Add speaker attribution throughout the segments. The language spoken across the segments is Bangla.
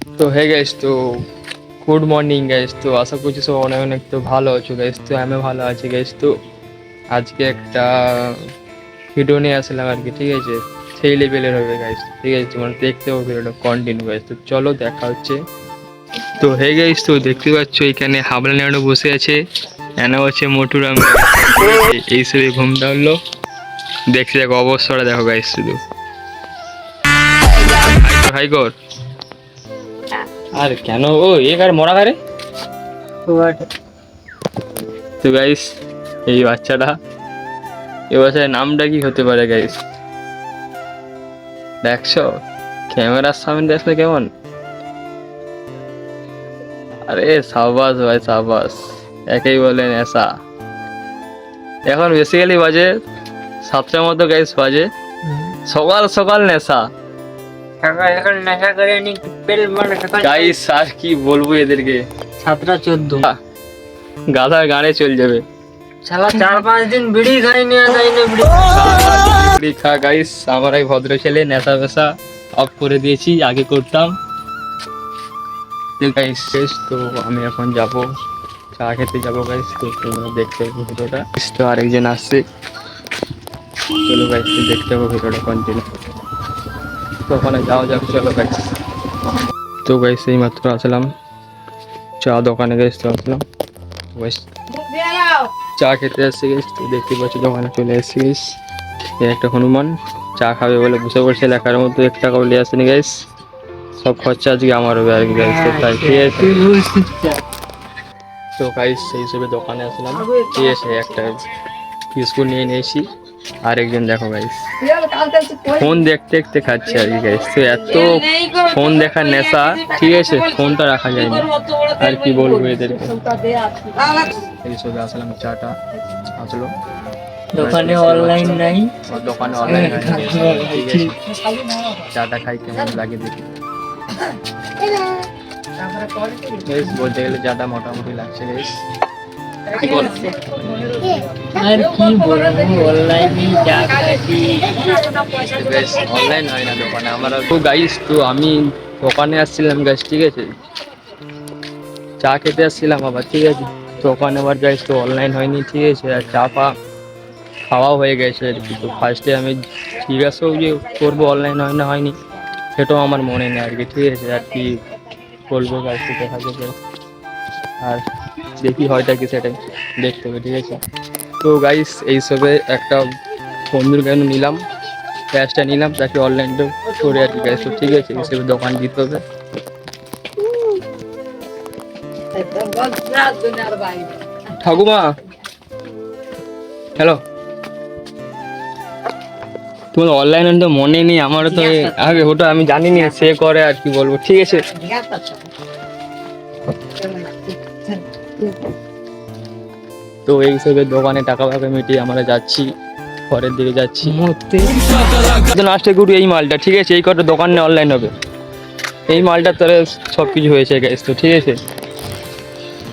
Speaker 1: তো হে গাইস, তো গুড মর্নিং গাইস। তো আশা করছি সব অনেক অনেক তো ভালো আছো গাইস। তো আমি ভালো আছি গাইস। তো আজকে একটা ভিডিও নিয়ে আসলাম আর কি, ঠিক আছে। সেই লেভেলের হবে গাইস, ঠিক আছে। তোমার দেখতে হবে ভিডিওটা কন্টিনিউ গাইস। তো চলো দেখা হচ্ছে। তো হে গাইস, তো দেখতে পাচ্ছ এখানে হাবলা নেওয়ানো বসে আছে। এনা হচ্ছে মোটুরাম। এই সবে ঘুমটা হলো, দেখছি দেখো অবস্থাটা দেখো গাইস। শুধু হাই কর। আর কেন ও এর মরা গারে। তো গাইস, এই বাচ্চাটা, এ বাচ্চার নামটা কি হতে পারে গাইস? দেখছো ক্যামেরার সামনে দেখছো কেমন? আরে সাবাস ভাই সাবাস, একেই বলে নেশা। এখন বেসিক্যালি বাজে 7টার মতো গাইস বাজে। সকাল সকাল নেশা গাইস, আর কি বলবো এদেরকে।
Speaker 2: 7টা 14
Speaker 1: গাধা গানে চল যাবে।
Speaker 2: শালা 4-5 দিন বিড়ি খাইনি আর যাইনি
Speaker 1: বিড়ি খা গাইস। আমার এই ভদ্র ছেলে নেশা ফেশা অফ করে দিয়েছি, আগে করতাম। গাইস শেষ তো, আমি এখন যাব চা খেতে যাবো গাইস। তো তোমরা দেখতে হবে ভিডিওটা। তো আরেকজন আসছে, চলো গাইস দেখতে হবে ভিডিওটা কন্টিনিউ। তো ওখানে যাওয়া যাক, চলো গাইস। তো গাইস এই মাত্র আসলাম চা দোকানে গাইস। তো আসলাম গাইস চা খেতে আসছি গাইস। তো দেখতে পাচ্ছি দোকানে চলে এসেছি গাইস। এই একটা হনুমান চা খাবে বলে বসে পড়ছে, লেখার মতো 1 টাকাও নিয়ে আসেনি গাইস। সব খরচা আজকে আমার হবে আর কি গাইস। তো তাই ঠিক আছে। তো গাইস সেই হিসেবে দোকানে আসলাম, ঠিক আছে। একটা বিস্কুট নিয়ে নিয়েছি। আর একজন দেখো গাইস ফোন দেখতে দেখতে খাচ্ছে আর কি গাইস। তো এত ফোন দেখার নেশা, ঠিক আছে, ফোনটা রাখা যায় না। আর কি বলবো এদেরকে। এই হিসেবে আসলাম, চাটা আসলো।
Speaker 2: দোকানে অনলাইন নাই।
Speaker 1: দোকানে অনলাইন হয় না, ঠিক আছে। চাটা খাই কেমন লাগে দেখি। বেশ বলতে গেলে চাটা মোটামুটি লাগছে বেশ। কি বল?
Speaker 2: আর কি বলবো, অনলাইনে যা খাচ্ছি।
Speaker 1: বেশ অনলাইন হয় না দোকানে আমার। তো গাইস, তো আমি দোকানে আসছিলাম গাইস, ঠিক আছে। চা খেতে আসছিলাম আবার, ঠিক আছে। দোকানে আবার গাইস তো অনলাইন হয়নি, ঠিক আছে। আর চা পা খাওয়াও হয়ে গেছে আর কি। তো ফার্স্টে আমি জিজ্ঞাসাও যে করবো অনলাইন হয় না হয়নি, সেটাও আমার মনে নেই আর কি, ঠিক আছে। আর কি বলবো গাইস, তো দেখা যাবে। আর দেখি হয়টা কি সেটাই দেখতে হবে, ঠিক আছে। তো গাইস এইসবে একটা বন্ধুর কেন নিলাম, ক্যাশটা নিলাম, তাকে অনলাইনটা করে আর কি গাইস। তো ঠিক আছে, হিসেবে দোকান দিতে হবে। ঠাকুমা হ্যালো, তোমার অনলাইন তো মনে নেই আমারও। তো আগে ওটা আমি জানি না, সে করে আর কি বলবো, ঠিক আছে। তো এই হিসেবে দোকানে টাকা ফাকা মিটিয়ে আমরা যাচ্ছি, ঘরের দিকে যাচ্ছি। লাস্টে গুরু এই মালটা, ঠিক আছে। এই কটা দোকানে অনলাইন হবে, এই মালটার তরে সব কিছু হয়েছে গাইস। তো ঠিক আছে,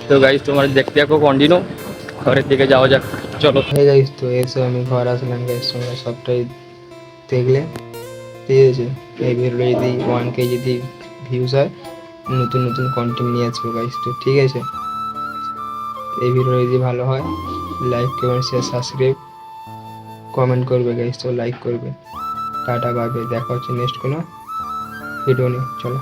Speaker 1: তো গাইস তোমার দেখতে থাকো কন্টিনিউ, ঘরের দিকে যাওয়া যাক, চলো। হ্যাঁ গাইস, তো এসে আমি ঘর আসলাম গাইস। তোমরা সবটাই দেখলে, ঠিক আছে। এই ভিডিও যদি 1K যদি ভিউজ হয়, নতুন নতুন কন্টেন্ট নিয়ে আসবো গাইস। তো ঠিক আছে, এই ভিডিও যদি ভালো হয় like comment share subscribe comment করবে গাইস। তো লাইক করবে। টাটা বাই বাই, দেখা হচ্ছে নেক্সট কোনো ভিডিও নিয়ে, চলো।